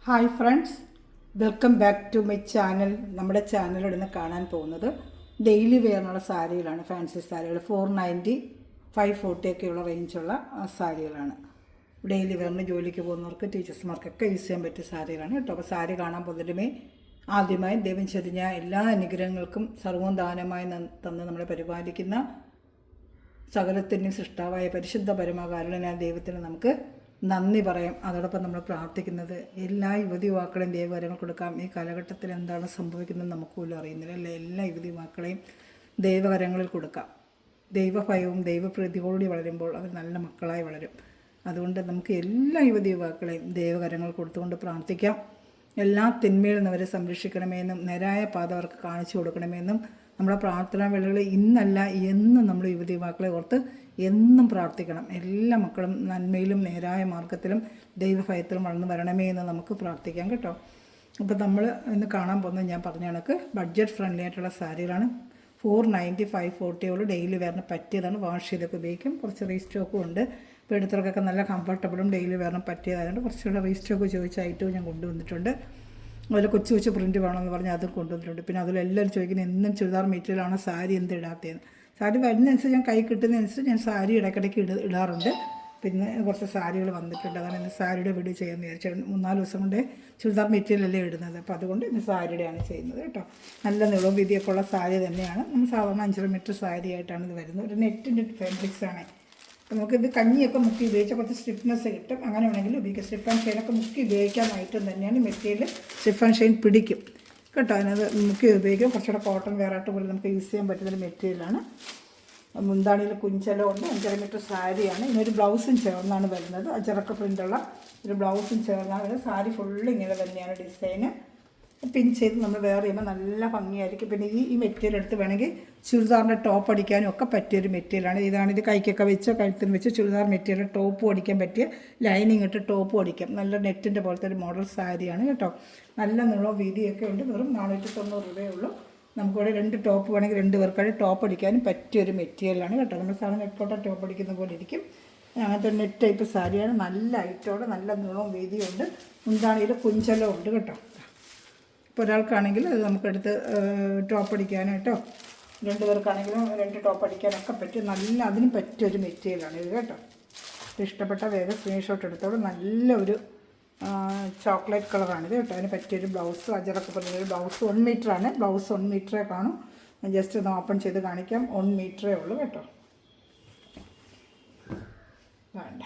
Hi friends, welcome back to my channel. നമ്മുടെ ചാനലിൽ നിന്ന് കാണാൻ പോകുന്നത് ഡെയിലി വെയറിനുള്ള സാരികളാണ്. ഫാൻസി സാരികൾ 490, 540 ഒക്കെയുള്ള റേഞ്ചുള്ള സാരികളാണ്. ഡെയിലി വെയറിന് ജോലിക്ക് പോകുന്നവർക്ക്, ടീച്ചേഴ്സ്മാർക്കൊക്കെ യൂസ് ചെയ്യാൻ പറ്റിയ സാരികളാണ് കേട്ടോ. അപ്പോൾ സാരി കാണാൻ പോകുന്നതിനുമേ ആദ്യമായി ദൈവം ചൊരിഞ്ഞ എല്ലാ അനുഗ്രഹങ്ങൾക്കും സർവ്വം ദാനമായി തന്ന് നമ്മളെ പരിപാലിക്കുന്ന സകലത്തിൻ്റെയും സൃഷ്ടാവായ പരിശുദ്ധ പരമകാരുണ്യനായ ദൈവത്തിന് നമുക്ക് നന്ദി പറയാം. അതോടൊപ്പം നമ്മൾ പ്രാർത്ഥിക്കുന്നത് എല്ലാ യുവതി യുവാക്കളെയും ദൈവകരങ്ങൾ കൊടുക്കാം. ഈ കാലഘട്ടത്തിൽ എന്താണ് സംഭവിക്കുന്നത് നമുക്ക് പോലും അറിയുന്നില്ല അല്ലേ. എല്ലാ യുവതി യുവാക്കളെയും ദൈവകരങ്ങളിൽ കൊടുക്കാം. ദൈവഭയവും ദൈവപ്രീതിയോടുകൂടി വളരുമ്പോൾ അവർ നല്ല മക്കളായി വളരും. അതുകൊണ്ട് നമുക്ക് എല്ലാ യുവതി യുവാക്കളെയും ദൈവകരങ്ങൾ കൊടുത്തുകൊണ്ട് പ്രാർത്ഥിക്കാം. എല്ലാ തിന്മയിൽ നിന്ന് അവരെ സംരക്ഷിക്കണമെന്നും നേരായ പാത അവർക്ക് കാണിച്ചു കൊടുക്കണമെന്നും നമ്മുടെ പ്രാർത്ഥനാ വേളകളിൽ ഇന്നല്ല എന്നും നമ്മൾ യുവതി യുവാക്കളെ ഓർത്ത് എന്നും പ്രാർത്ഥിക്കണം. എല്ലാ മക്കളും നന്മയിലും നേരായ മാർഗത്തിലും ദൈവഭയത്തിലും വളർന്നു വരണമേ എന്ന് നമുക്ക് പ്രാർത്ഥിക്കാം കേട്ടോ. അപ്പോൾ നമ്മൾ ഇന്ന് കാണാൻ പോകുന്നത് ഞാൻ പറഞ്ഞ കണക്ക് ബഡ്ജറ്റ് ഫ്രണ്ട്ലി ആയിട്ടുള്ള സാരികളാണ്. 490, 540 ഡെയിലി വെയറിന് പറ്റിയതാണ്. വാഷ് ചെയ്തൊക്കെ ഉപയോഗിക്കും. കുറച്ച് റീസ്റ്റോക്കും ഉണ്ട്. ഇപ്പോൾ എടുത്തവർക്കൊക്കെ നല്ല കംഫർട്ടബിളും ഡെയിലി വെയറിന് പറ്റിയതായതുകൊണ്ട് കുറച്ചുകൂടെ റീസ്റ്റോക്ക് ചോദിച്ച ഐറ്റവും ഞാൻ കൊണ്ടുവന്നിട്ടുണ്ട്. അതുപോലെ കൊച്ചു കൊച്ചു പ്രിൻറ്റ് വേണമെന്ന് പറഞ്ഞാൽ അതും കൊണ്ടുവന്നിട്ടുണ്ട്. പിന്നെ അതിലെല്ലാവരും ചോദിക്കുന്നത് എന്നും ചുരിദാർ മെറ്റീരിയലാണോ സാരി എന്ത് ഇടാത്തതെന്ന്. സാരി വരുന്നതനുസരിച്ച് ഞാൻ കൈ കിട്ടുന്നതനുസരിച്ച് ഞാൻ സാരി ഇടയ്ക്കിടയ്ക്ക് ഇടാറുണ്ട്. പിന്നെ കുറച്ച് സാരികൾ വന്നിട്ടുണ്ട്. അതാണ് ഇന്ന് സാരിയുടെ വീഡിയോ ചെയ്യാമെന്ന് വിചാരിച്ചു. 3-4 ദിവസം കൊണ്ട് ചുരിദാർ മെറ്റീരിയലല്ലേ ഇടുന്നത്. അപ്പോൾ അതുകൊണ്ട് ഇന്ന് സാരിയുടെയാണ് ചെയ്യുന്നത് കേട്ടോ. നല്ല നീളവും വീതിയൊക്കെ ഉള്ള സാരി തന്നെയാണ്. നമ്മൾ സാധാരണ 5 മീറ്റർ സാരി ആയിട്ടാണ് ഇത് വരുന്നത്. ഒരു നെറ്റിൻ്റെ ഫാബ്രിക്സാണ്. അപ്പോൾ നമുക്കിത് കഞ്ഞിയൊക്കെ മുക്കി ഉപയോഗിച്ചാൽ കുറച്ച് സ്റ്റിഫ്നെസ് കിട്ടും. അങ്ങനെ വേണമെങ്കിൽ ഉപയോഗിക്കാം. സ്റ്റിഫ് ആൻഡ് ഷൈനൊക്കെ മുക്കി ഉപയോഗിക്കാനായിട്ടും തന്നെയാണ് മെറ്റീരിയൽ. സ്റ്റിഫ് ആൻഡ് ഷൈൻ പിടിക്കും കേട്ടോ. അതിനത് മുക്കി ഉപയോഗിക്കും. കുറച്ചുകൂടെ കോട്ടൺ വെയറായിട്ട് പോലും നമുക്ക് യൂസ് ചെയ്യാൻ പറ്റുന്നൊരു മെറ്റീരിയലാണ്. മുന്താണിയിൽ കുഞ്ചലോ ഉണ്ട്. 5.5 മീറ്റർ സാരിയാണ്. ഇതിനൊരു ബ്ലൗസും ചേർന്നാണ് വരുന്നത്. അച്ചറക്ക പ്രിൻ്റുള്ള ഒരു ബ്ലൗസും ചേർന്നാണ് വരുന്നത്. സാരി ഫുള്ള് ഇങ്ങനെ തന്നെയാണ് ഡിസൈന്. പിൻ ചെയ്ത് നമ്മൾ വെയർ ചെയ്യുമ്പോൾ നല്ല ഭംഗിയായിരിക്കും. പിന്നെ ഈ മെറ്റീരിയൽ എടുത്ത് വേണമെങ്കിൽ ചുരിദാറിൻ്റെ ടോപ്പ് അടിക്കാനും ഒക്കെ പറ്റിയൊരു മെറ്റീരിയലാണ്. ഇതാണിത് കൈക്കൊക്കെ വെച്ച് കഴുത്തിന് വെച്ച് ചുരിദാർ മെറ്റീരിയൽ ടോപ്പും അടിക്കാൻ പറ്റിയ ലൈനിങ് ഇട്ട് ടോപ്പും അടിക്കാം. നല്ല നെറ്റിൻ്റെ പോലത്തെ ഒരു മോഡൽ സാരിയാണ് കേട്ടോ. നല്ല നീളവും വീതിയൊക്കെ ഉണ്ട്. വെറും 490 രൂപയേ ഉള്ളൂ. നമുക്കിവിടെ 2 ടോപ്പ് വേണമെങ്കിൽ 2 പേർക്കാണ് ടോപ്പ് അടിക്കാനും പറ്റിയൊരു മെറ്റീരിയലാണ് കേട്ടോ. നമ്മൾ സാധാരണ നെറ്റ് ടോപ്പ് അടിക്കുന്ന പോലെ ഇരിക്കും. അങ്ങനത്തെ നെറ്റ് ടൈപ്പ് സാരിയാണ്. നല്ല ഐറ്റോടെ നല്ല നീളവും വീതിയുണ്ട്. മുന്താണിയിൽ കുഞ്ചലവും ഉണ്ട് കേട്ടോ. ഇപ്പോൾ ഒരാൾക്കാണെങ്കിൽ അത് നമുക്കെടുത്ത് ടോപ്പ് അടിക്കാനായിട്ടോ 2 പേർക്കാണെങ്കിലും 2 ടോപ്പ് അടിക്കാനൊക്കെ പറ്റും. നല്ല അതിന് പറ്റിയൊരു മെറ്റീരിയലാണ് ഇത് കേട്ടോ. ഇഷ്ടപ്പെട്ട വേഗം സ്ക്രീൻഷോട്ട് എടുത്തോളൂ. നല്ലൊരു ചോക്ലേറ്റ് കളറാണിത് കേട്ടോ. അതിന് പറ്റിയൊരു ബ്ലൗസ് അജറൊക്കെ പറഞ്ഞൊരു ബ്ലൗസ് 1 മീറ്ററാണ്. ബ്ലൗസ് 1 മീറ്ററേ കാണും. ജസ്റ്റ് ഒന്ന് ഓപ്പൺ ചെയ്ത് കാണിക്കാം. 1 മീറ്ററേ ഉള്ളൂ കേട്ടോ. വേണ്ട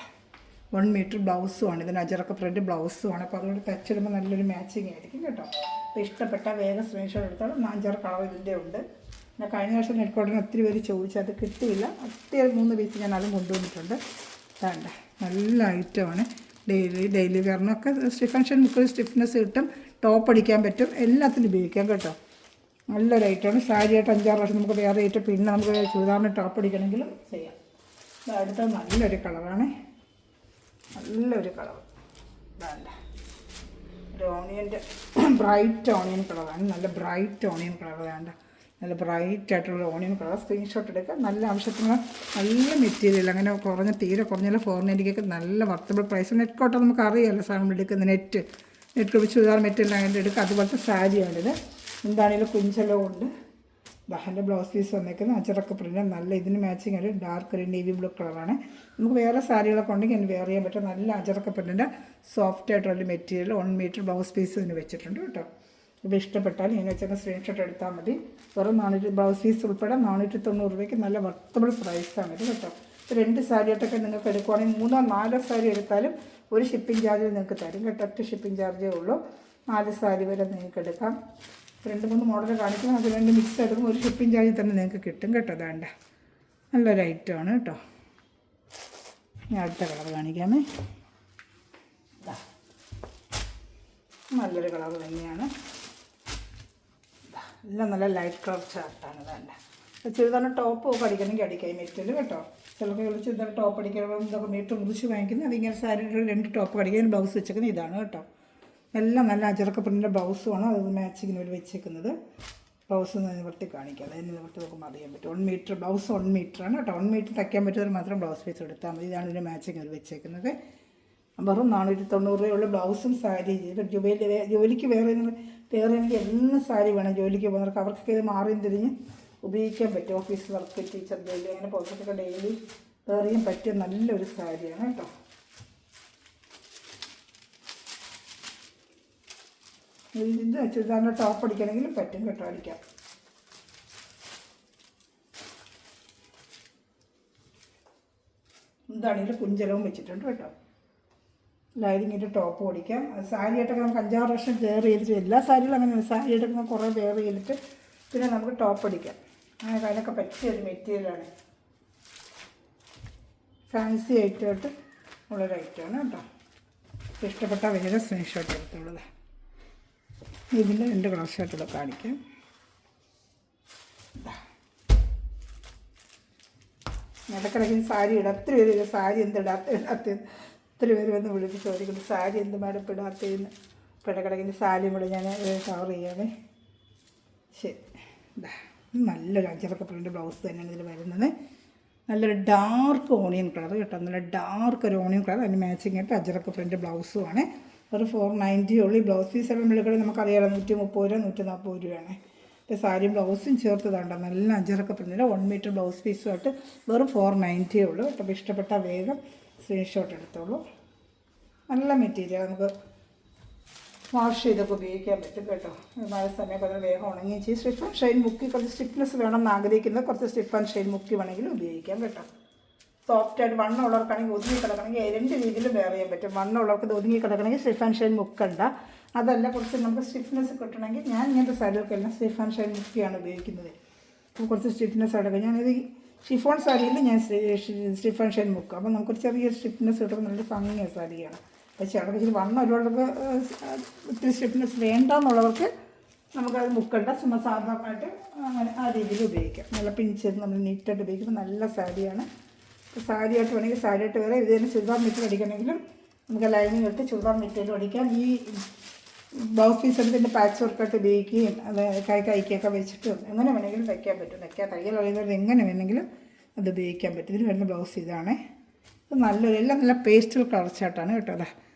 1 മീറ്റർ ബ്ലൗസുമാണ്. ഇതിന് അജറൊക്കെ പ്രിൻ്റ് ബ്ലൗസുമാണ്. അപ്പോൾ അതുകൊണ്ട് തച്ചിടുമ്പോൾ നല്ലൊരു മാച്ചിങ് ആയിരിക്കും കേട്ടോ. അപ്പോൾ ഇഷ്ടപ്പെട്ട വേഗം സ്ക്രീൻഷോട്ട് എടുത്താൽ 5-6 കളർ ഇതിൻ്റെ ഉണ്ട്. പിന്നെ കഴിഞ്ഞ വർഷം നെറ്റ് കോട്ടൺ ഒത്തിരി പേര് ചോദിച്ചു, അത് കിട്ടിയില്ല. ഒത്തിരി 3 പീസ് ഞാൻ അതും കൊണ്ടുവന്നിട്ടുണ്ട്. വേണ്ട നല്ല ഐറ്റമാണ്. ഡെയിലി വെയറിനൊക്കെ സ്റ്റിഫ് ആൻഡ് ഷൈൻ മുക്കൊരു സ്റ്റിഫ്നെസ് കിട്ടും. ടോപ്പ് അടിക്കാൻ പറ്റും. എല്ലാത്തിനും ഉപയോഗിക്കാം കേട്ടോ. നല്ലൊരു ഐറ്റമാണ്. സാരിയായിട്ട് 5-6 വർഷം നമുക്ക് വേറെ ആയിട്ട് പിന്നെ നമുക്ക് ചുരിദാറിന് ടോപ്പ് അടിക്കണമെങ്കിലും ചെയ്യാം. അടുത്ത നല്ലൊരു കളറാണ്. നല്ലൊരു കളർ. വേണ്ട ഒരു ഓണിയൻ്റെ ബ്രൈറ്റ് ഓണിയൻ കളറാണ്. നല്ല ബ്രൈറ്റ് ഓണിയൻ കളർ. വേണ്ട നല്ല ബ്രൈറ്റ് ആയിട്ടുള്ള ഓണിയൻ കളർ. സ്ക്രീൻഷോട്ട് എടുക്കുക. നല്ല ആവശ്യത്തിന് നല്ല മെറ്റീരിയൽ. അങ്ങനെ തീരെ കുറഞ്ഞല്ല. 490 നല്ല വർത്തബിൾ പ്രൈസ്. നെറ്റ് കോട്ട നമുക്ക് അറിയാമല്ലോ സാധനം എടുക്കുന്ന നെറ്റ് ചുരിദാർ മെറ്റീരിയൽ അങ്ങനെ എടുക്കുക. അതുപോലത്തെ സാരിയാണിത്. എന്താണെങ്കിലും കുഞ്ചലവും ഉണ്ട്. ദഹൻ്റെ ബ്ലൗസ് പീസ് വന്നേക്കുന്നത് അച്ചറക്ക പ്രിൻ്റ്. നല്ല ഇതിന് മാച്ചിങ് ആയിട്ട് ഡാർക്ക് ഒരു നേവി ബ്ലൂ കളറാണ്. നമുക്ക് വേറെ സാരികളൊക്കെ ഉണ്ടെങ്കിൽ അതിന് വെയർ ചെയ്യാൻ പറ്റും. നല്ല അച്ചറക്ക പ്രിൻ്റിൻ്റെ സോഫ്റ്റ് ആയിട്ടുള്ള മെറ്റീരിയൽ 1 മീറ്റർ ബ്ലൗസ് പീസ് ഇതിന് വെച്ചിട്ടുണ്ട് കേട്ടോ. ഇപ്പോൾ ഇഷ്ടപ്പെട്ടാൽ ഇങ്ങനെ വെച്ചൊക്കെ സ്ക്രീൻഷോട്ട് എടുത്താൽ മതി. വെറും 400 ബ്ലൗസ് പീസ് ഉൾപ്പെടെ 490 രൂപയ്ക്ക് നല്ല വർത്തബിൾ പ്രൈസാണ് ഇത് കേട്ടോ. 2 സാരിയായിട്ടൊക്കെ നിങ്ങൾക്ക് എടുക്കുവാണെങ്കിൽ 3-4 സാരി എടുത്താലും ഒരു ഷിപ്പിംഗ് ചാർജ് നിങ്ങൾക്ക് തരും കേട്ടോ. ഒറ്റ ഷിപ്പിംഗ് ചാർജേ ഉള്ളൂ. 4 സാരി വരെ നിങ്ങൾക്ക് എടുക്കാം. 2-3 മോഡൽ കാണിക്കും. അത് 2 മിക്സ് എടുക്കും. ഒരു ഷിപ്പിംഗ് ചാർജ് തന്നെ നിങ്ങൾക്ക് കിട്ടും കേട്ടോ. അതാണ്ട് നല്ലൊരു ഐറ്റമാണ് കേട്ടോ. ഞാൻ അടുത്ത കളർ കാണിക്കാമേ. നല്ലൊരു കളർ തന്നെയാണ്. എല്ലാം നല്ല ലൈറ്റ് കളർ ചാർട്ടാണ്. വേണ്ട ചുരിദാറിന് ടോപ്പ് ഒക്കെ അടിക്കണമെങ്കിൽ അടിക്കാം ഈ മെറ്റീരിയൽ കേട്ടോ. ചിലപ്പോൾ ചുരിദാർ ടോപ്പ് അടിക്കുമ്പോൾ ഇതൊക്കെ മീറ്റർ മുറിച്ച് വാങ്ങിക്കുന്നത്. അതിങ്ങനെ സാരിയുടെ 2 ടോപ്പ് അടിക്കാൻ ബ്ലൗസ് വെച്ചേക്കുന്നത് ഇതാണ് കേട്ടോ. എല്ലാം നല്ല അജറക്ക പ്രിൻ്റിൻ്റെ ബ്ലൗസുമാണ്. അത് മാച്ചിങ്ങിന് വേണ്ടി വെച്ചേക്കുന്നത്. ബ്ലൗസ് നിവർത്തി കാണിക്കാം. അതിന് നിവർത്തി നോക്കുമ്പോൾ അറിയാൻ പറ്റും. 1 മീറ്റർ ബ്ലൗസ് 1 മീറ്ററാണ് കേട്ടോ. 1 മീറ്റർ തയ്ക്കാൻ പറ്റുന്നവർ മാത്രം ബ്ലൗസ് പീസ് എടുത്താൽ മതി. ഇതാണ് ഇതിൻ്റെ മാച്ചിങ് അവർ വെച്ചേക്കുന്നത്. വെറും 490 രൂപയുള്ള ബ്ലൗസും സാരി ചെയ്ത് ജോലിക്ക് വേറെ എനിക്ക് എന്ന് സാരി വേണം ജോലിക്ക് പോകുന്നവർക്ക് അവർക്കൊക്കെ ഇത് മാറിയും തിരിഞ്ഞ് ഉപയോഗിക്കാൻ പറ്റും. ഓഫീസ് വർക്ക്, ടീച്ചർ ജോലി, അങ്ങനെ പുറത്തൊക്കെ ഡെയിലി വെയർ ചെയ്യാൻ പറ്റിയ നല്ലൊരു സാരിയാണ് കേട്ടോ. ഇത് ചുരിദാറിൻ്റെ ടോപ്പ് അടിക്കണമെങ്കിലും പറ്റും കേട്ടോ, അടിക്കാം. എന്താണെങ്കിലും കുഞ്ചലവും വെച്ചിട്ടുണ്ട് കേട്ടോ. ലൈനിങ്ങിൻ്റെ ടോപ്പ് ഓടിക്കാം. സാരിയായിട്ടൊക്കെ നമുക്ക് 5-6 വർഷം വെയർ ചെയ്തിട്ട്, എല്ലാ സാരികളും അങ്ങനെയാണ്, സാരിയായിട്ടൊക്കെ നമുക്ക് കുറേ വെയർ ചെയ്തിട്ട് പിന്നെ നമുക്ക് ടോപ്പ് അടിക്കാം. അങ്ങനെ അതിനൊക്കെ പറ്റിയൊരു മെറ്റീരിയലാണ്. ഫാൻസി ഐറ്റമായിട്ട് ഉള്ളൊരു ഐറ്റമാണ് കേട്ടോ. ഇഷ്ടപ്പെട്ട വേറെ സ്ക്രീൻഷോട്ട് എടുത്തുള്ളത്. ഇതിൻ്റെ 2 കളർ ഷർട്ടുകൾ കാണിക്കാം. ഇടക്കിടയ്ക്ക് സാരി ഇടാം. ഒത്തിരി പേര് സാരി എന്തിടാത്ത ഒത്തിരി പേര് വന്ന് വിളിച്ച് ചോദിക്കുന്നു സാരി എന്ത് മാഡം ഇടാത്തതെന്ന്. അപ്പോൾ ഇടക്കിടയ്ക്ക് സാരിയും കൂടെ ഞാൻ കവർ ചെയ്യാമേ. ശരി, നല്ലൊരു അജറക്ക പ്രിൻ്റ് ബ്ലൗസ് തന്നെയാണ് ഇതിൽ വരുന്നത്. നല്ലൊരു ഡാർക്ക് ഓണിയൻ കളർ കേട്ടോ, നല്ല ഡാർക്ക് ഒരു ഓണിയൻ കളർ, അതിന് മാച്ചിങ് ആയിട്ട് അജറക്ക പ്രിൻ്റ് ബ്ലൗസുമാണ്. ഒരു 490 ഉള്ളൂ. ഈ ബ്ലൗസ് പീസ് എല്ലാം വിളികളെ നമുക്കറിയാമല്ലോ, 130 രൂപ 140 രൂപയാണ്. ഇപ്പോൾ സാരിയും ബ്ലൗസും ചേർത്തതാണ്ടോ, നല്ല അജറക്ക പ്രിൻ്റിൽ 1 മീറ്റർ ബ്ലൗസ് പീസുമായിട്ട് വെറും 490 ഉള്ളൂ. അപ്പോൾ ഇഷ്ടപ്പെട്ട വേഗം സ്ക്രീൻഷോട്ട് എടുത്തോളൂ. നല്ല മെറ്റീരിയൽ, നമുക്ക് വാഷ് ചെയ്തൊക്കെ ഉപയോഗിക്കാൻ പറ്റും കേട്ടോ. മഴ സമയമൊക്കെ അതിന് വേഗം ഉണങ്ങുകയും ചെയ്യും. സ്റ്റിഫ് ആൻഡ് ഷൈൻ മുക്കി, കുറച്ച് സ്റ്റിഫ്നെസ് വേണമെന്ന് ആഗ്രഹിക്കുന്നത് കുറച്ച് സ്റ്റിഫ് ആൻഡ് ഷൈൻ മുക്കി വേണമെങ്കിലും ഉപയോഗിക്കാം കേട്ടോ. സോഫ്റ്റായിട്ട് വണ്ണമുള്ളവർക്കാണെങ്കിൽ ഒതുങ്ങി കിടക്കണമെങ്കിൽ 2 രീതിയിൽ വേറെ ചെയ്യാൻ പറ്റും. വണ്ണമുള്ളവർക്ക് ഇത് ഒതുങ്ങി കിടക്കണമെങ്കിൽ സ്റ്റിഫ് ആൻഡ് ഷൈൻ മുക്കണ്ട. അതല്ല, കുറച്ച് നമുക്ക് സ്റ്റിഫ്നെസ് കിട്ടണമെങ്കിൽ ഞാൻ ഇങ്ങനത്തെ സാരികൾക്കെല്ലാം സ്റ്റിഫ് ആൻഡ് ഷൈൻ മുക്കിയാണ് ഉപയോഗിക്കുന്നത്. അപ്പോൾ കുറച്ച് സ്റ്റിഫ്നെസ് അടക്കം ഞാനിത് ഷിഫോൺ സാരിയിൽ ഞാൻ സ്റ്റിഫ് ആൻഡ് ഷൈൻ മുക്കും. അപ്പോൾ നമുക്കൊരു ചെറിയ സ്റ്റിഫ്നെസ് കിട്ടുമ്പോൾ നല്ലൊരു ഭംഗിയ സാരിയാണ്. പക്ഷേ അവിടെ ഇച്ചിരി വണ്ണം ഒരുപാടൊക്കെ ഒത്തിരി സ്റ്റിഫ്നെസ് വേണ്ടെന്നുള്ളവർക്ക് നമുക്കത് മുക്കണ്ട, സാധാരണയായിട്ട് അങ്ങനെ ആ രീതിയിൽ ഉപയോഗിക്കാം. നല്ല പിഞ്ച് നമ്മൾ നീറ്റായിട്ട് ഉപയോഗിക്കുമ്പോൾ നല്ല സാരിയാണ്. സാരിയായിട്ട് വേണമെങ്കിൽ സാരിയായിട്ട് വേറെ, ഇത് തന്നെ ചുരിദാർ മെറ്റീരിയൽ അടിക്കണമെങ്കിലും നമുക്ക് ലൈനിങ് ഇട്ട് ചുരിദാർ മെറ്റീരിയൽ അടിക്കാം. ഈ ബ്ലൗസ് പീസ് എടുത്തിൻ്റെ പാച്ച് വർക്കായിട്ട് ഉപയോഗിക്കുകയും അത് കൈക്കൊക്കെ വെച്ചിട്ടും എങ്ങനെ വേണമെങ്കിലും തയ്ക്കാൻ പറ്റും. തയ്യൽ അറിയുന്നവർ എങ്ങനെ വേണമെങ്കിലും അത് ഉപയോഗിക്കാൻ പറ്റും. ഇതിന് വരുന്ന ബ്ലൗസ് ഇതാണ്. ഇത് നല്ലൊരു എല്ലാം നല്ല പേസ്റ്റൽ കളർ ചാർട്ടാണ് കേട്ടോ. അതാ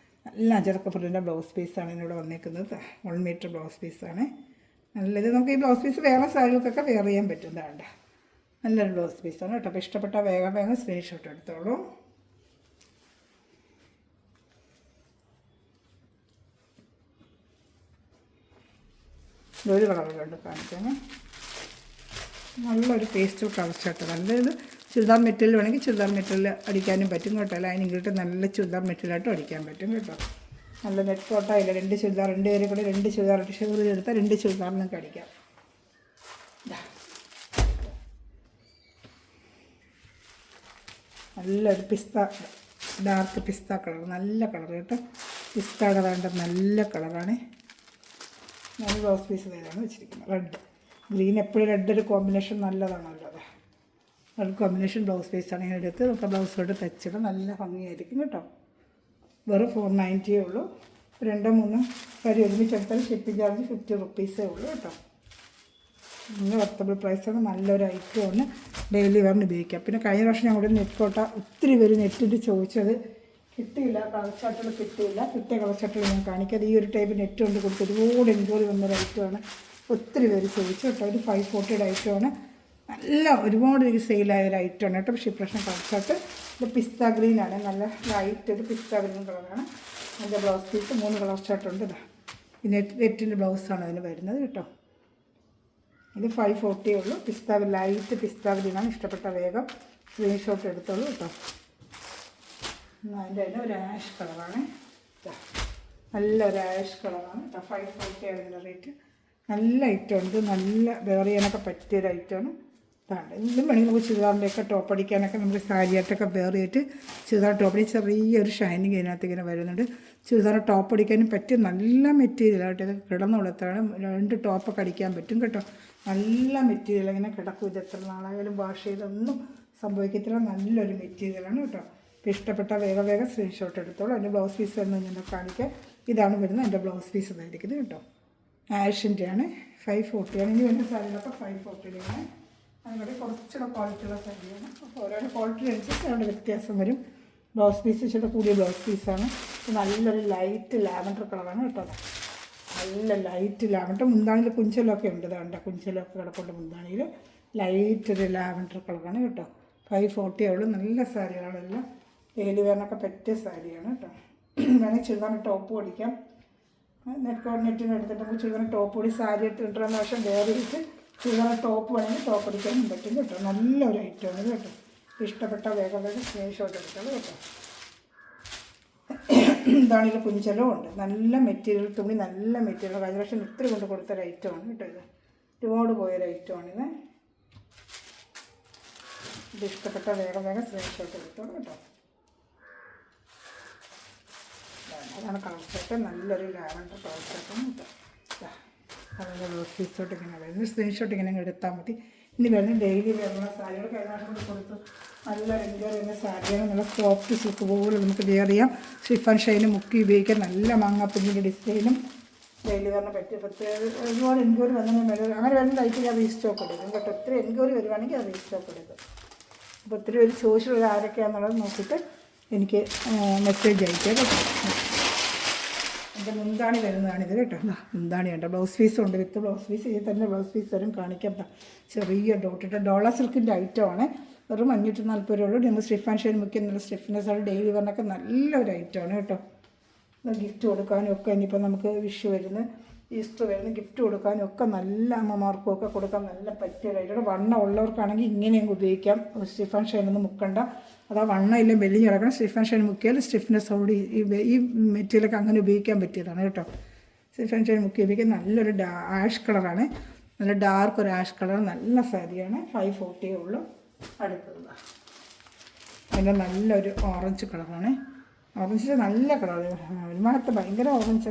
നല്ല അജറക്ക പ്രിൻ്റിൻ്റെ ബ്ലൗസ് പീസാണ് ഇതിനിവിടെ വന്നിരിക്കുന്നത്. 1 മീറ്റർ ബ്ലൗസ് പീസാണ് നല്ലത്. നമുക്ക് ഈ ബ്ലൗസ് പീസ് വേറെ സാരികൾക്കൊക്കെ വെയർ ചെയ്യാൻ പറ്റുന്നതാണ്. നല്ലൊരു ബ്ലൗസ് പീസാണ് കേട്ടോ. അപ്പോൾ ഇഷ്ടപ്പെട്ട വേഗം സ്ക്രീൻഷോട്ട് എടുത്തോളൂ. ഒരു കളറുകളുണ്ട് കാണിക്കാന്. നല്ലൊരു പേസ്റ്റൽ കളർ ഷർട്ട്. നല്ലത് ചുരിദാർ മെറ്റീരിയൽ വേണമെങ്കിൽ ചുരിദാർ മെറ്റീരിയൽ അടിക്കാനും പറ്റും കേട്ടോ. ലൈനിങ് ഇട്ട് നല്ല ചുരിദാർ മെറ്റീരിയലായിട്ടും അടിക്കാൻ പറ്റും കേട്ടോ. നല്ല നെറ്റ് കോട്ടായില്ല, 2 ചുരിദാർ 2 പേരെ കൂടെ 2 ചുരിദാർ ഇട്ട് ഷെയർ ചെയ്തെടുത്താൽ 2 ചുരിദാർ നിങ്ങൾക്ക് അടിക്കാം. നല്ലൊരു ഡാർക്ക് പിസ്ത കളർ, നല്ല കളർ കേട്ടോ. പിസ്ത കളറിൻ്റെ നല്ല കളറാണ്. ഞാൻ ബ്ലൗസ് പീസ് ഇതാണ് വെച്ചിരിക്കുന്നത്. റെഡ് ഗ്രീൻ, എപ്പോഴും റെഡ് ഒരു കോമ്പിനേഷൻ നല്ലതാണല്ലോ. റെഡ് കോമ്പിനേഷൻ ബ്ലൗസ് പീസാണ് ഇങ്ങനെ എടുത്ത് നമുക്ക് ബ്ലൗസോട്ട് തച്ചിടാം. നല്ല ഭംഗിയായിരിക്കും കേട്ടോ. വെറും 490 ഉള്ളൂ. 2-3 സാരി ഒരുമിച്ചെടുത്താൽ ഷിപ്പിംഗ് ചാർജ് 50 റുപ്പീസേ ഉള്ളൂ കേട്ടോ. നല്ല വർത്തബിൾ പ്രൈസാണ്. നല്ലൊരു ഐറ്റമാണ്, ഡെയിലി വെയറിന് ഉപയോഗിക്കാം. പിന്നെ കഴിഞ്ഞ പ്രാവശ്യം ഞങ്ങളുടെ നെറ്റ് കോട്ട ഒത്തിരി പേര് നെറ്റിട്ട് ചോദിച്ചത് കിട്ടിയില്ല, കളർ ചാർട്ടുകൾ കിട്ടിയില്ല. കിട്ടിയ കളർ ചാർട്ടുകൾ ഞാൻ കാണിക്കാതെ ഈ ഒരു ടൈപ്പ് നെറ്റ് കൊണ്ട് കൊടുത്ത് ഒരുപാട് എൻക്വയറി വന്നൊരു ഐറ്റമാണ്. ഒത്തിരി പേര് ചോദിച്ചു കേട്ടോ. ഒരു 540 ഐറ്റമാണ്. നല്ല ഒരുപാട് എനിക്ക് സെയിലായൊരു ഐറ്റമാണ് കേട്ടോ. പക്ഷേ ഇപ്രാവശ്യം കളർ ചാർട്ട് ഇത് പിസ്ത ഗ്രീനാണ്. നല്ല ലൈറ്റ് ഒരു പിസ്ത ഗ്രീൻ കളറാണ്. അതിൻ്റെ ബ്ലൗസ് പീസ് 3 കളർ ചാർട്ടുണ്ട്. ഇതാ ഈ നെറ്റിൻ്റെ ബ്ലൗസാണ് അതിന് വരുന്നത് കേട്ടോ. ഇത് 540 ഉള്ളൂ. പിസ്ത ലൈറ്റ് പിസ്ത ഗ്രീനാണ്. ഇഷ്ടപ്പെട്ട വേഗം സ്ക്രീൻഷോട്ട് എടുത്തോളൂ കേട്ടോ. അതിൻ്റെ തന്നെ ഒരു ആഷ് കളറാണ്. നല്ലൊരു ആഷ് കളറാണ് കേട്ടോ. 540 ആണ് ഇതിൻ്റെ റേറ്റ്. നല്ല ഐറ്റം ഉണ്ട്. നല്ല വെയർ ചെയ്യാനൊക്കെ പറ്റിയൊരു ഐറ്റമാണ്. ഇതാണ്. ഇതും വേണമെങ്കിൽ നമുക്ക് ചുരിദാറിൻ്റെയൊക്കെ ടോപ്പ് അടിക്കാനൊക്കെ നമുക്ക് സാരിയായിട്ടൊക്കെ വെയർ ചെയ്തിട്ട് ചുരിദാർ ടോപ്പ് അടിച്ച് ചെറിയൊരു ഷൈനിങ് ഇതിനകത്ത് ഇങ്ങനെ വരുന്നുണ്ട്. ചുരിദാർ ടോപ്പ് അടിക്കാനും പറ്റിയ നല്ല മെറ്റീരിയലായിട്ട് ഇത് കിടന്നുള്ളത്താണ്. 2 ടോപ്പൊക്കെ അടിക്കാൻ പറ്റും കേട്ടോ. നല്ല മെറ്റീരിയൽ ഇങ്ങനെ കിടക്കും. ഇത് എത്ര നാളായാലും വാഷ് ചെയ്തൊന്നും സംഭവിക്കത്തില്ല. നല്ലൊരു മെറ്റീരിയലാണ് കേട്ടോ. അപ്പോൾ ഇഷ്ടപ്പെട്ട വേഗം സ്ക്രീൻഷോട്ട് എടുത്തോളൂ. അതിൻ്റെ ബ്ലൗസ് പീസ് എന്ന് ഞാൻ കാണിക്കാം. ഇതാണ് വരുന്നത് എൻ്റെ ബ്ലൗസ് പീസ് ഇതായിരിക്കുന്നത് കേട്ടോ. ആഷിൻ്റെയാണ്. 540 ആണ്. ഇനി വരുന്ന സാരികളൊക്കെ 540 അതുപോലെ കുറച്ചുകൂടെ ക്വാളിറ്റിയുള്ള സാരിയാണ്. അപ്പോൾ ഓരോ ക്വാളിറ്റി അനുസരിച്ച് അവിടെ വ്യത്യാസം വരും. ബ്ലൗസ് പീസ് ഇച്ചിരി കൂടിയ ബ്ലൗസ് പീസാണ്. നല്ലൊരു ലൈറ്റ് ലാവൻഡർ കളറാണ് കേട്ടോ. നല്ല ലൈറ്റ് ലാവൻഡർ. മുന്താണിയിൽ കുഞ്ചലൊക്കെ ഉണ്ട്, ഇതാണ്ട കുഞ്ചലൊക്കെ കിടപ്പുണ്ട് മുന്താണിയിൽ. ലൈറ്റ് ഒരു ലാവൻഡർ കളറാണ് കേട്ടോ. 540 ഉള്ളൂ. നല്ല സാരികളെല്ലാം ഡെയിലി വെയറിനൊക്കെ പറ്റിയ സാരിയാണ് കേട്ടോ. വേണമെങ്കിൽ ചുരിദാർ ടോപ്പ് പഠിക്കാം. നെറ്റ് കോർഡിനേറ്റിന് എടുത്തിട്ട് നമുക്ക് ചുരിദാർ ടോപ്പ് കൂടി സാരി ഇട്ടിട്ടുള്ള വശം വേറെ വെച്ച് ചുരിദാർ ടോപ്പ് വേണമെങ്കിൽ ടോപ്പ് അടിക്കാനും പറ്റും കേട്ടോ. നല്ലൊരു ഐറ്റമാണ് കേട്ടോ. ഇഷ്ടപ്പെട്ട വേഗം സ്ക്രീൻഷോട്ട് എടുത്തോളൂ കേട്ടോ. ഇതാണെങ്കിൽ കുഞ്ചലും ഉണ്ട്. നല്ല മെറ്റീരിയൽ, തുണി നല്ല മെറ്റീരിയൽ. കഴിഞ്ഞ വർഷം ഇത്തിരി കൊണ്ട് കൊടുത്തൊരു ഐറ്റമാണ് കേട്ടോ. ഇത് ഒരുപാട് പോയൊരു ഐറ്റമാണിത്. ഇത് ഇഷ്ടപ്പെട്ട വേഗം സ്ക്രീൻഷോട്ട് എടുത്തോളൂ കേട്ടോ. അതാണ് കളർ സെറ്റ്. നല്ലൊരു ലാവൻഡർ കളർ സെറ്റാണ് കേട്ടോ. അതിൻ്റെ പീസോട്ട് ഇങ്ങനെ വരുന്നത്. സ്ക്രീൻഷോട്ട് ഇങ്ങനെ എടുത്താൽ മതി. ഇനി വരുന്ന ഡെയിലി വരുന്ന സാരികൾ കഴിഞ്ഞ വർഷം കൊണ്ട് കൊടുത്ത് നല്ല എൻജോയ് ചെയ്യുന്ന സാരിയാണ്. നല്ല സോഫ്റ്റ് സിൽക്ക് പോലെ നമുക്ക് വെയർ ചെയ്യാം. ഷിഫൺ ഷൈന് മുക്കി ഉപയോഗിക്കാം. നല്ല മാങ്ങാപ്പിഞ്ഞിൻ്റെ ഡിസൈനും ഡെയിലി വരുന്ന പറ്റിയ പ്രത്യേക ഒരുപാട് എൻക്വയറി വന്നാൽ അങ്ങനെ വരുന്ന ലൈറ്റ് ഞാൻ റീസ്റ്റോക്ക് എടുക്കും കേട്ടോ. ഒത്തിരി എൻക്വയറി വരുവാണെങ്കിൽ അത് റീസ്റ്റോക്ക് എടുക്കും. അപ്പോൾ ഒത്തിരി പേര് ചോദിച്ചിട്ടുള്ള ആരൊക്കെയാണെന്നുള്ളത് നോക്കിയിട്ട് എനിക്ക് മെസ്സേജ് അയക്കാം കേട്ടോ. എൻ്റെ മുന്താണി വരുന്നതാണിത് കേട്ടോ. മുന്താണി ഉണ്ട്. ബ്ലൗസ് പീസും ഉണ്ട്. With blouse piece. ഇതിൽ തന്നെ ബ്ലൗസ് പീസ് തരും കാണിക്കാം. ചെറിയ ഡോട്ടിട്ട് ഡോളർ സിൽക്കിൻ്റെ ഐറ്റമാണ്. വെറും 540 രൂപ. നമ്മൾ സ്റ്റിഫ് ആൻഡ് ഷൈൻ മുക്കി നല്ല സ്റ്റിഫ്നെസ് ആണ്. ഡെയിലി വെയറിനൊക്കെ നല്ലൊരു ഐറ്റമാണ് കേട്ടോ. ഗിഫ്റ്റ് കൊടുക്കാനും ഒക്കെ ഇനിയിപ്പോൾ നമുക്ക് വിഷു വരുന്ന ഈസ്റ്റർ വരുന്ന ഗിഫ്റ്റ് കൊടുക്കാനും ഒക്കെ നല്ല അമ്മമാർക്കും ഒക്കെ കൊടുക്കാൻ നല്ല പറ്റിയ ഐറ്റം. വണ്ണം ഉള്ളവർക്കാണെങ്കിൽ ഇങ്ങനെയും ഉപയോഗിക്കാം. സ്റ്റിഫ് ആൻഡ് ഷൈൻ ഒന്നും മുക്കണ്ട. അതാ വണ്ണം ഇല്ല വെല്ലിഞ്ഞ് കിടക്കണം. സ്റ്റിഫ് ആൻഡ് ഷൈൻ മുക്കിയാൽ സ്റ്റിഫ്നെസ്സോട് ഈ മെറ്റീരിയലൊക്കെ അങ്ങനെ ഉപയോഗിക്കാൻ പറ്റിയതാണ് കേട്ടോ. സ്റ്റിഫ് ആൻഡ് ഷൈൻ മുക്കി ഉപയോഗിക്കാൻ നല്ലൊരു ആഷ് കളറാണ്. നല്ല ഡാർക്ക് ഒരു ആഷ് കളർ. നല്ല സാരിയാണ്. 540 ഉള്ളൂ. അടുത്തത് അതിൻ്റെ നല്ലൊരു ഓറഞ്ച് കളറാണ്. ഓറഞ്ച് നല്ല കളർ. ഒരുമാറ്റം ഭയങ്കര ഓറഞ്ച്.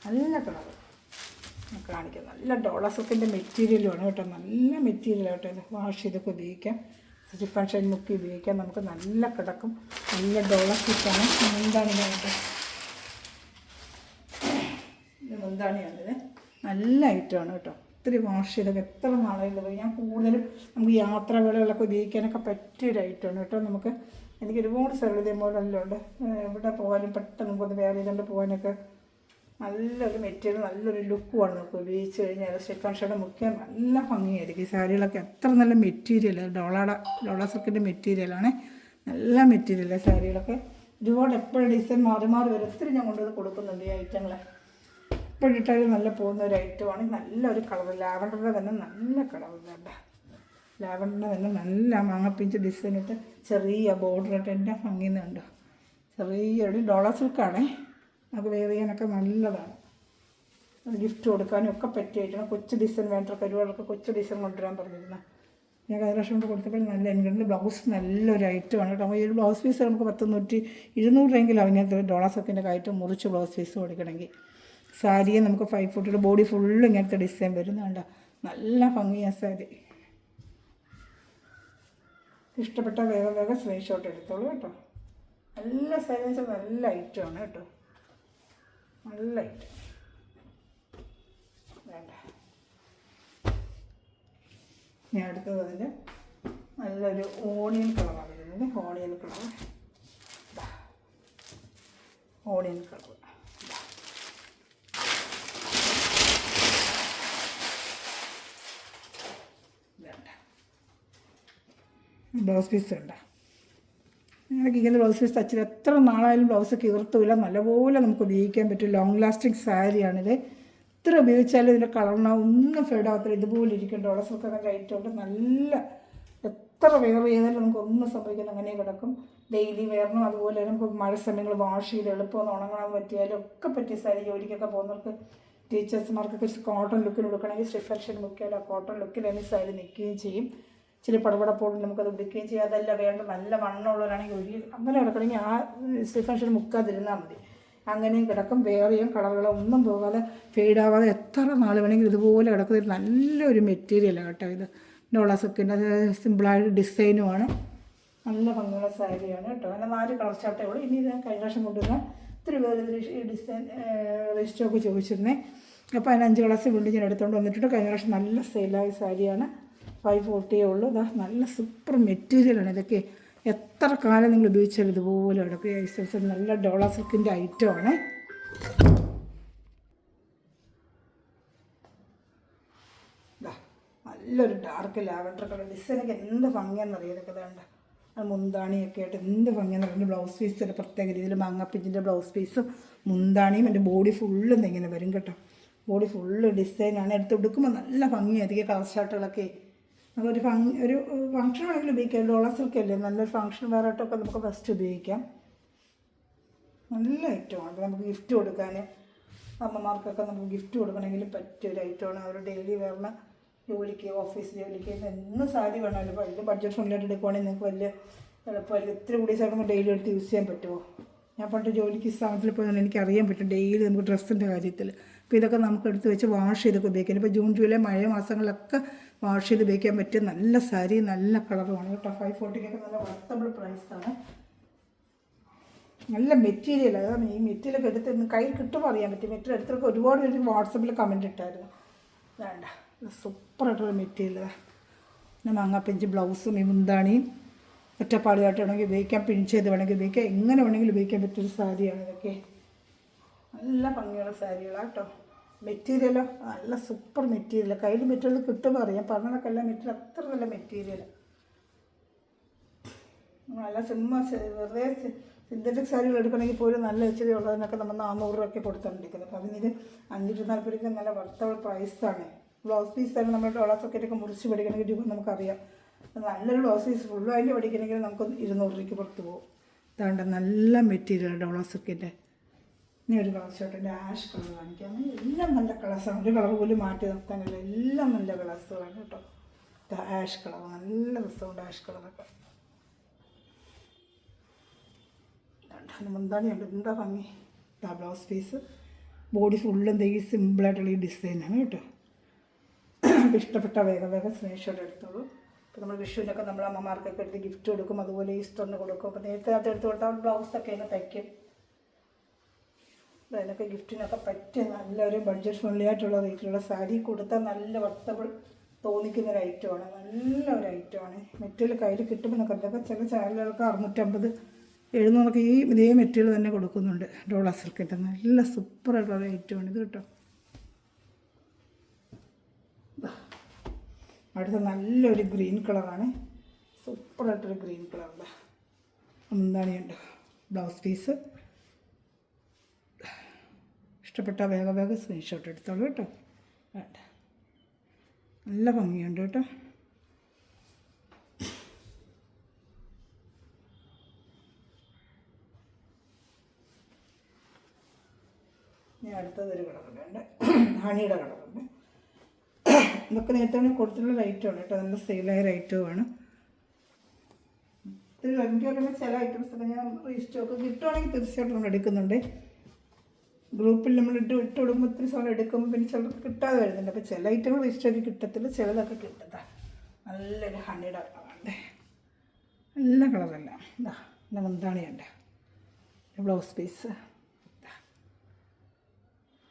നല്ല കളർ കാണിക്കാം. നല്ല ഡോളർ സിൽക്കിൻ്റെ മെറ്റീരിയലുമാണ് കേട്ടോ. നല്ല മെറ്റീരിയലാണ് കേട്ടോ. ഇത് വാഷ് ചെയ്തൊക്കെ ഉപയോഗിക്കാം. സ്റ്റിഫ് ആൻഡ് ഷൈൻ മുക്കി ഉപയോഗിക്കാം. നമുക്ക് നല്ല കിടക്കും. നല്ല ഡോളർ സിൽക്കാണ്. മുന്താണിയാണിത്. ഇത് മുന്താണിയാണിത്. നല്ല ഐറ്റമാണ് കേട്ടോ. ഒത്തിരി വാഷ് ചെയ്തൊക്കെ എത്ര നാളെയുള്ളത്. ഞാൻ കൂടുതലും നമുക്ക് യാത്രാവേളകളൊക്കെ ഉപയോഗിക്കാനൊക്കെ പറ്റിയൊരു ഐറ്റമാണ് കേട്ടോ. നമുക്ക് എനിക്ക് ഒരുപാട് സർവീസ് മോഡലെല്ലാം ഉണ്ട്. എവിടെ പോകാനും പെട്ടെന്ന് നമുക്കൊന്ന് വേറെ ചെയ്തുകൊണ്ട് പോകാനൊക്കെ നല്ലൊരു മെറ്റീരിയൽ, നല്ലൊരു ലുക്കുമാണ് നമുക്ക് ഉപയോഗിച്ച് കഴിഞ്ഞാൽ. സ്റ്റിഫ് ആൻഡ് ഷൈൻ മുക്കിയാൽ നല്ല ഭംഗിയായിരിക്കും. ഈ സാരികളൊക്കെ എത്ര നല്ല മെറ്റീരിയൽ. ഡോളർ സിൽക്കിൻ്റെ മെറ്റീരിയലാണ്. നല്ല മെറ്റീരിയലാണ് സാരികളൊക്കെ. ഒരുപാട് എപ്പോഴും ഡിസൈൻ മാറി വരും. ഒത്തിരി ഞാൻ കൊണ്ടുവന്ന് കൊടുക്കുന്നുണ്ട് ഈ ഐറ്റങ്ങളെ. എപ്പോഴിട്ടാലും നല്ല പോകുന്ന ഒരു ഐറ്റമാണ്. നല്ലൊരു കളർ. ലാവൻഡറിൻ്റെ തന്നെ നല്ല കളർ. ലാവൻഡറിൻ്റെ തന്നെ നല്ല മാങ്ങപ്പിഞ്ച് ഡിസൈൻ ഇട്ട് ചെറിയ ബോർഡർ ഇട്ട് എൻ്റെ ഭംഗിയുന്നുണ്ട്. ചെറിയൊരു ഡോളർ സിൽക്കാണേ. നമുക്ക് വെയർ ചെയ്യാനൊക്കെ നല്ലതാണ്. അത് ഗിഫ്റ്റ് കൊടുക്കാനും ഒക്കെ പറ്റിയിട്ടാണ്. കൊച്ചു ഡിസൈൻ വേണ്ട പരിപാടികൾക്ക് കൊച്ചു ഡിസൈൻ കൊണ്ടുവരാൻ പറഞ്ഞിരുന്നത്. ഞാൻ കഴിഞ്ഞ പ്രാവശ്യം കൊണ്ട് കൊടുത്തപ്പോൾ നല്ല എനിക്ക് ബ്ലൗസ് നല്ലൊരു ഐറ്റമാണ് കേട്ടോ. ഈ ഒരു ബ്ലൗസ് പീസ് നമുക്ക് 200 രൂപയെങ്കിലും അതിനകത്ത് ഡോളർ സിൽക്കിൻ്റെ കയറ്റം മുറിച്ച് ബ്ലൗസ് പീസ് കൊടുക്കണമെങ്കിൽ. സാരിയെ നമുക്ക് 540 ബോഡി ഫുള്ള് ഇങ്ങനത്തെ ഡിസൈൻ വരുന്നുണ്ട്. നല്ല ഭംഗിയാണ് സാരി. ഇഷ്ടപ്പെട്ട വേഗം സ്ക്രീൻഷോട്ട് എടുത്തോളൂ കേട്ടോ. നല്ല സാരി വെച്ചാൽ നല്ല ഐറ്റമാണ് കേട്ടോ. നല്ല ഐറ്റം വേണ്ട. ഞാൻ അടുത്തത് അതിൻ്റെ നല്ലൊരു ഓണിയൻ കളറാണ് വരുന്നത്. ഓണിയൻ കളർ ബ്ലൗസ് പീസ് ഉണ്ട്. ഞങ്ങൾക്ക് ഇങ്ങനെ ബ്ലൗസ് പീസ് തച്ചിട്ട് എത്ര നാളായാലും ബ്ലൗസ് കീർത്തുമില്ല. നല്ലപോലെ നമുക്ക് ഉപയോഗിക്കാൻ പറ്റും. ലോങ് ലാസ്റ്റിംഗ് സാരിയാണിത്. എത്ര ഉപയോഗിച്ചാലും ഇതിൻ്റെ കളറിന് ഒന്നും ഫെയ്ഡാകത്തില്ല. ഇതുപോലെ ഇരിക്കും. ഡോളർ സിൽക്കൊക്കെ ഐറ്റമുണ്ട്. നല്ല എത്ര വെയർ ചെയ്താലും നമുക്കൊന്നും സംഭവിക്കില്ല. അങ്ങനെ കിടക്കും. ഡെയിലി വെയറിനും അതുപോലെ നമുക്ക് മഴ സമയങ്ങൾ വാഷ് ചെയ്ത് എളുപ്പമൊന്നും ഉണങ്ങാൻ പറ്റിയാലും ഒക്കെ പറ്റിയ സാരി. ജോലിക്കൊക്കെ പോകുന്നവർക്ക് ടീച്ചേഴ്സ്മാർക്കൊക്കെ കോട്ടൺ ലുക്കിന് കൊടുക്കണമെങ്കിൽ സ്റ്റിഫ് ആൻഡ് ഷൈൻ മുക്കിയാൽ ആ കോട്ടൺ ലുക്കിൽ തന്നെ സാരി നിൽക്കുകയും ചെയ്യും. ഇച്ചിരി പടപടപ്പോഴും നമുക്കത് ഉടുക്കുകയും ചെയ്യാം. അതല്ല വേണ്ട നല്ല വണ്ണമുള്ളവരാണെങ്കിൽ അങ്ങനെ കിടക്കണമെങ്കിൽ ആ സ്റ്റിഫ് ആൻഡ് ഷൈൻ മുക്കാതിരുന്നാൽ മതി. അങ്ങനെയും കിടക്കും. വേറെയും കളറുകളോ ഒന്നും പോകാതെ ഫെയ്ഡാവാതെ എത്ര നാൾ വേണമെങ്കിൽ ഇതുപോലെ കിടക്കുന്നത്. നല്ലൊരു മെറ്റീരിയലാണ് കേട്ടോ. ഇത് ഡോളർ സിൽക്കിൻ്റെ സിമ്പിളായിട്ട് ഡിസൈനുമാണ്. നല്ല ഭംഗിയുള്ള സാരിയാണ് കേട്ടോ. അങ്ങനെ 4 കളർ ചാർട്ടേ ഉള്ളൂ. ഇനി ഞാൻ കഴിഞ്ഞ പ്രാവശ്യം കൊണ്ടുവന്ന ഒത്തിരി പേര് ഈ ഡിസൈൻ രജിസ്റ്ററൊക്കെ ചോദിച്ചിരുന്നേ. അപ്പോൾ അതിന് 5 കളേഴ്സ് വീണ്ടും ഞാൻ എടുത്തുകൊണ്ട് വന്നിട്ടുണ്ട്. കഴിഞ്ഞ പ്രാവശ്യം നല്ല സെയിലായ സാരിയാണ്. 540 ഉള്ളൂ. ഇതാ നല്ല സൂപ്പർ മെറ്റീരിയലാണ്. ഇതൊക്കെ എത്ര കാലം നിങ്ങൾ ഉപയോഗിച്ചാലും ഇതുപോലെ കിടക്കും. ഐസൽസ് നല്ല ഡോള സിൽക്കിൻ്റെ ഐറ്റമാണ്. നല്ലൊരു ഡാർക്ക് ലാവൻഡർ കളർ ഡിസൈനൊക്കെ എന്ത് ഭംഗിയാണെന്നറിയാം. ഇതൊക്കെ വേണ്ട അത് മുന്താണിയൊക്കെ ആയിട്ട് എന്ത് ഭംഗിയെന്ന് പറയുന്നത്. ബ്ലൗസ് പീസ് ഒരു പ്രത്യേക രീതിയിൽ മാങ്ങാപ്പിഞ്ചിൻ്റെ ബ്ലൗസ് പീസും മുന്താണിയും എൻ്റെ ബോഡി ഫുള്ളും ഇങ്ങനെ വരും കേട്ടോ. ബോഡി ഫുള്ള് ഡിസൈനാണ്. എടുത്ത് എടുക്കുമ്പോൾ നല്ല ഭംഗിയായിരിക്കും. കളർ ഷർട്ടുകളൊക്കെ നമുക്കൊരു ഒരു ഫംഗ്ഷൻ വേണമെങ്കിൽ ഉപയോഗിക്കാം. ഡോള സിൽക്കല്ലേ, നല്ലൊരു ഫംഗ്ഷൻ വേറായിട്ടൊക്കെ നമുക്ക് ഫസ്റ്റ് ഉപയോഗിക്കാം. നല്ല ഐറ്റമാണ്. അപ്പോൾ നമുക്ക് ഗിഫ്റ്റ് കൊടുക്കാൻ അമ്മമാർക്കൊക്കെ നമുക്ക് ഗിഫ്റ്റ് കൊടുക്കണമെങ്കിൽ പറ്റിയൊരു ഐറ്റമാണ്. അവർ ഡെയിലി വരുന്ന ജോലിക്ക് ഓഫീസ് ജോലിക്ക് എന്ന് സാരി വേണമല്ലോ. അപ്പോൾ ഇത് ബഡ്ജറ്റ് ഫ്രണ്ട്ലിയായിട്ട് എടുക്കുവാണെങ്കിൽ നിങ്ങൾക്ക് വലിയ എളുപ്പമല്ല. ഇത്തിരി കൂടി സാധനം ഡെയിലി എടുത്ത് യൂസ് ചെയ്യാൻ പറ്റുമോ? ഞാൻ പണ്ട് ജോലിക്ക് സ്ഥാപനത്തിൽ പോയാൽ എനിക്കറിയാൻ പറ്റും ഡെയിലി നമുക്ക് ഡ്രസ്സിൻ്റെ കാര്യത്തിൽ. അപ്പോൾ ഇതൊക്കെ നമുക്ക് എടുത്ത് വെച്ച് വാഷ് ചെയ്തൊക്കെ ഉപയോഗിക്കാം. ഇപ്പോൾ ജൂൺ ജൂലൈ മഴ മാസങ്ങളിലൊക്കെ വാഷ് ചെയ്ത് ഉപയോഗിക്കാൻ പറ്റിയ നല്ല സാരി, നല്ല കളറുമാണ് കേട്ടോ. 540 നല്ല വർത്തബിൾ പ്രൈസാണ്. നല്ല മെറ്റീരിയൽ. അതാണ് ഈ മെറ്റീരിയലൊക്കെ എടുത്ത് കയ്യിൽ കിട്ടുമ്പോൾ അറിയാൻ പറ്റും. മെറ്റീരിയൽ എടുത്തൊക്കെ ഒരുപാട് പേര് വാട്സപ്പിൽ കമൻറ്റ് ഇട്ടായിരുന്നു. വേണ്ട സൂപ്പറായിട്ടുള്ള മെറ്റീരിയലാണ്. പിന്നെ മാങ്ങാപ്പിഞ്ച് ബ്ലൗസും ഈ മുന്താണിയും ഒറ്റപ്പാടുമായിട്ട് വേണമെങ്കിൽ ഉപയോഗിക്കാം. പിൻ ചെയ്ത് വേണമെങ്കിൽ ഉപയോഗിക്കാം. എങ്ങനെ വേണമെങ്കിൽ ഉപയോഗിക്കാൻ പറ്റിയൊരു സാരിയാണ് ഇതൊക്കെ. നല്ല ഭംഗിയുള്ള സാരികളാണ് കേട്ടോ. മെറ്റീരിയലോ നല്ല സൂപ്പർ മെറ്റീരിയൽ. കയ്യിൽ മെറ്റീരിയൽ കിട്ടുമ്പോൾ അറിയാം. പറഞ്ഞതൊക്കെ എല്ലാം മെറ്റീരിയൽ അത്ര നല്ല മെറ്റീരിയൽ. നല്ല വെറുതെ സിന്തറ്റിക് സാരികൾ എടുക്കണമെങ്കിൽ പോലും നല്ല ഇച്ചിരി ഉള്ളതിനൊക്കെ നമ്മൾ 400 രൂപയ്ക്ക് കൊടുത്തുകൊണ്ടിരിക്കുന്നത്. അപ്പോൾ അതിന് 540 രൂപയ്ക്ക് നല്ല വർത്തബിൾ പ്രൈസാണ്. ബ്ലൗസ് പീസ് തന്നെ നമ്മൾ ഡോളർ സോക്കറ്റൊക്കെ മുറിച്ച് പഠിക്കണമെങ്കിൽ രൂപ നമുക്കറിയാം. നല്ലൊരു ബ്ലൗസ് പീസ് ഫുള്ളായിട്ട് പഠിക്കണമെങ്കിൽ നമുക്ക് 200 രൂപയ്ക്ക് പുറത്ത് പോകും. അതാണ്ട് നല്ല മെറ്റീരിയൽ ഡോളർ സോക്കറ്റ്. ഇനി ഒരു കളർ ഷർട്ടിൻ്റെ ആഷ് കളർ കാണിക്കാം. എല്ലാം നല്ല കളേഴ്സാണ്. ഒരു കളർ പോലും മാറ്റി നിർത്താനില്ല. എല്ലാം നല്ല കളേഴ്സുകളാണ് കേട്ടോ. ആഷ് കളർ നല്ല രസമുണ്ട്. ആഷ് കളറൊക്കെ മുന്താണിയുണ്ട്. എന്താ ഭംഗി. ബ്ലൗസ് പീസ് ബോഡി ഫുള്ളും എന്തെങ്കിലും സിമ്പിളായിട്ടുള്ള ഈ ഡിസൈനാണ് കേട്ടോ. ഇഷ്ടപ്പെട്ട വേഗം സ്ക്രീൻഷോട്ട് എടുത്തോളൂ. ഇപ്പോൾ നമ്മൾ വിഷുവിനൊക്കെ നമ്മൾ അമ്മമാർക്കൊക്കെ എടുത്ത് ഗിഫ്റ്റ് കൊടുക്കും. അതുപോലെ ഈസ്റ്ററിന് കൊടുക്കും. അപ്പോൾ നേരത്തെ അത് എടുത്ത് കൊടുത്താൽ ബ്ലൗസൊക്കെ അതിനെ തയ്ക്കും. അതിനൊക്കെ ഗിഫ്റ്റിനൊക്കെ പറ്റിയ നല്ലൊരു ബഡ്ജറ്റ് ഫ്രണ്ട്ലി ആയിട്ടുള്ള റേറ്റിലുള്ള സാരി കൊടുത്താൽ നല്ല വർത്തബിൾ തോന്നിക്കുന്നൊരു ഐറ്റമാണ്. നല്ലൊരു ഐറ്റമാണ്. മെറ്റീരിയൽ കയ്യിൽ കിട്ടുമ്പോൾ നമുക്ക് ചില ചാനലുകൾക്ക് 650 700 ഈ ഇതേ മെറ്റീരിയൽ തന്നെ കൊടുക്കുന്നുണ്ട്. ഡോളർ സിൽക്കിൻ്റെ നല്ല സൂപ്പറായിട്ടുള്ള ഐറ്റമാണ് ഇത് കേട്ടോ. അടുത്ത നല്ലൊരു ഗ്രീൻ കളറാണ്. സൂപ്പറായിട്ടൊരു ഗ്രീൻ കളറിൻ്റെ മുന്താണിയുണ്ട്. ബ്ലൗസ് പീസ് ഇഷ്ടപ്പെട്ട വേഗം സ്ക്രീൻഷോട്ട് എടുത്തോളൂ കേട്ടോ. വേണ്ട നല്ല ഭംഗിയുണ്ട് കേട്ടോ. ഇനി അടുത്തതൊരു കളറുണ്ട്, ഹണിയുടെ കളറുണ്ട്. ഇതൊക്കെ നേരത്തെ കൊടുത്തിട്ടുള്ള ഐറ്റമാണ് കേട്ടോ. നല്ല സെയിലായ ഐറ്റവുമാണ്. ഇതിൽ എനിക്ക് പറയുമ്പോൾ ചില ഐറ്റംസൊക്കെ ഞാൻ റീസ്റ്റോക്ക് കിട്ടുവാണെങ്കിൽ തീർച്ചയായിട്ടും നമ്മൾ എടുക്കുന്നുണ്ട്. ഗ്രൂപ്പിൽ നമ്മൾ ഇട്ട് കൊടുക്കുമ്പോൾ ഒത്തിരി സമയം എടുക്കുമ്പോൾ പിന്നെ ചിലർക്ക് കിട്ടാതെ വരുന്നുണ്ട്. അപ്പോൾ ചില ഐറ്റങ്ങൾ റീസ്റ്റോക്ക് കിട്ടത്തില്ല, ചിലതൊക്കെ കിട്ടുക. നല്ലൊരു ഹണിയുടെ കളറുണ്ട്. നല്ല കളറല്ല. എന്താ പിന്നെ മുന്താണിയുണ്ട്. ബ്ലൗസ് പീസ്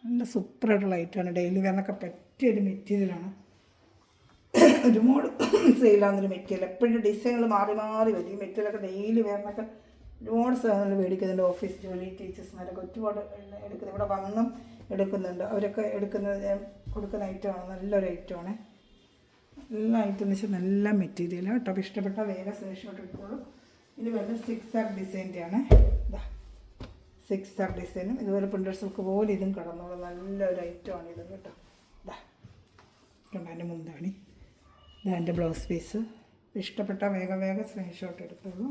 നല്ല സൂപ്പറായിട്ടുള്ള ഐറ്റമാണ്. ഡെയിലി വെയറിനൊക്കെ പറ്റിയൊരു മെറ്റീരിയലാണ്. ഒരുപാട് സെയിലാവുന്നൊരു മെറ്റീരിയൽ. എപ്പോഴും ഡിസൈനുകൾ മാറി വരും. ഈ മെറ്റീരിയലൊക്കെ ഡെയിലി വെയറിനൊക്കെ ഒരുപാട് സാധനങ്ങൾ മേടിക്കുന്നുണ്ട്. ഓഫീസ് ജോലി ടീച്ചേഴ്സ്മാരൊക്കെ ഒരുപാട് എടുക്കുന്നത്. ഇവിടെ വന്നും എടുക്കുന്നുണ്ട്. അവരൊക്കെ കൊടുക്കുന്ന ഐറ്റമാണ്. നല്ലൊരു ഐറ്റമാണ്. എല്ലാ ഐറ്റം എന്ന് വെച്ചാൽ നല്ല മെറ്റീരിയലാണ് കേട്ടോ. അപ്പോൾ ഇഷ്ടപ്പെട്ട വേഗം സ്ക്രീൻഷോട്ട് എടുത്തോളൂ. ഇനി വരുന്നത് 6 ഡിസൈൻ്റെയാണ്. ഇതാ 6 ഡിസൈനും ഇതുപോലെ പ്രിൻ്റഡ് സിൽക്ക് പോലെ ഇതും കിടന്നോളൂ. നല്ലൊരു ഐറ്റമാണ് ഇത് കേട്ടോ. ഇതാ കണ്ടോ എൻ്റെ മുന്താണി. ഇതാ എൻ്റെ ബ്ലൗസ് പീസ്. ഇഷ്ടപ്പെട്ട വേഗം സ്ക്രീൻഷോട്ട് എടുത്തോളൂ.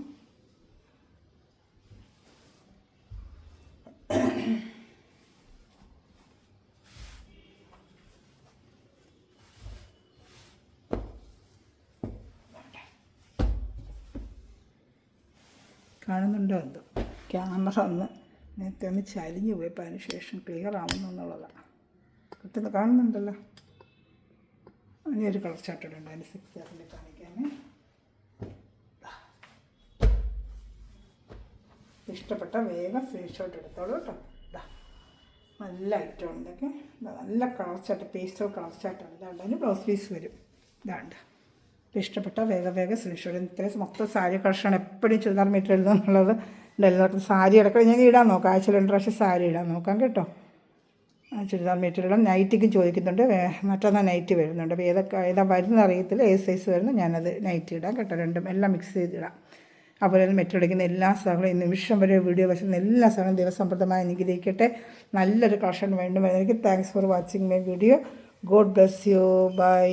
കാണുന്നുണ്ടോ എന്തോ ക്യാമറ നേരത്തെ ഒന്ന് ചരിഞ്ഞു പോയപ്പോൾ അതിന് ശേഷം ക്ലിയർ ആവുന്നുള്ളതാണ്. കൃത്യം കാണുന്നുണ്ടല്ലോ. ഇനി ഒരു കളർ ചാർട്ട് ഉണ്ട്. അതിന് 6 കാണിക്കാൻ. ഇഷ്ടപ്പെട്ട വേഗം സ്ക്രീൻഷോട്ട് എടുത്തോളൂ കേട്ടോ. നല്ല ഐറ്റം ഉണ്ടൊക്കെ. നല്ല കളർ ചാർട്ട്, പേസ്റ്റൽ കളർ ചാർട്ടാണ്. ഇതാണ്ട് അതിന് ബ്ലൗസ് പീസ് വരും. ഇതാണ്ട് ഇഷ്ടപ്പെട്ട വേഗം സ്ക്രീൻഷോട്ട്. ഇത്രയും മൊത്തം സാരി കളക്ഷനാണ്. എപ്പോഴും ചുരിദാർ മെറ്റീരിയൽ എഴുതുന്നുള്ളത് എല്ലാവർക്കും സാരി അടക്കം ഞാൻ ഇടാൻ നോക്കാം. ആഴ്ചയിൽ 2 പ്രാവശ്യം സാരി ഇടാൻ നോക്കാം കേട്ടോ. ചുരിദാർ മെറ്റീരിയലും നൈറ്റിക്കും ചോദിക്കുന്നുണ്ട്. മറ്റൊന്ന് നൈറ്റി വരുന്നുണ്ട്. അപ്പോൾ ഏതാ വരുന്നത് അറിയത്തില്ല. ഏത് സൈസ് വരുന്നു ഞാനത് നൈറ്റി ഇടാം കേട്ടോ. രണ്ടും എല്ലാം മിക്സ് ചെയ്തിടാം. അതുപോലെ തന്നെ മെറ്റീരിയൽ അടിക്കുന്ന എല്ലാ സാധനങ്ങളും ഈ നിമിഷം വരെ വീഡിയോ വശുന്ന എല്ലാ സാധനവും ദിവസംപ്രദമായി അനുഗ്രഹിക്കട്ടെ. നല്ലൊരു കളക്ഷൻ വീണ്ടും വരുന്നതായിരിക്കും. Thanks for watching my video. God bless you. By.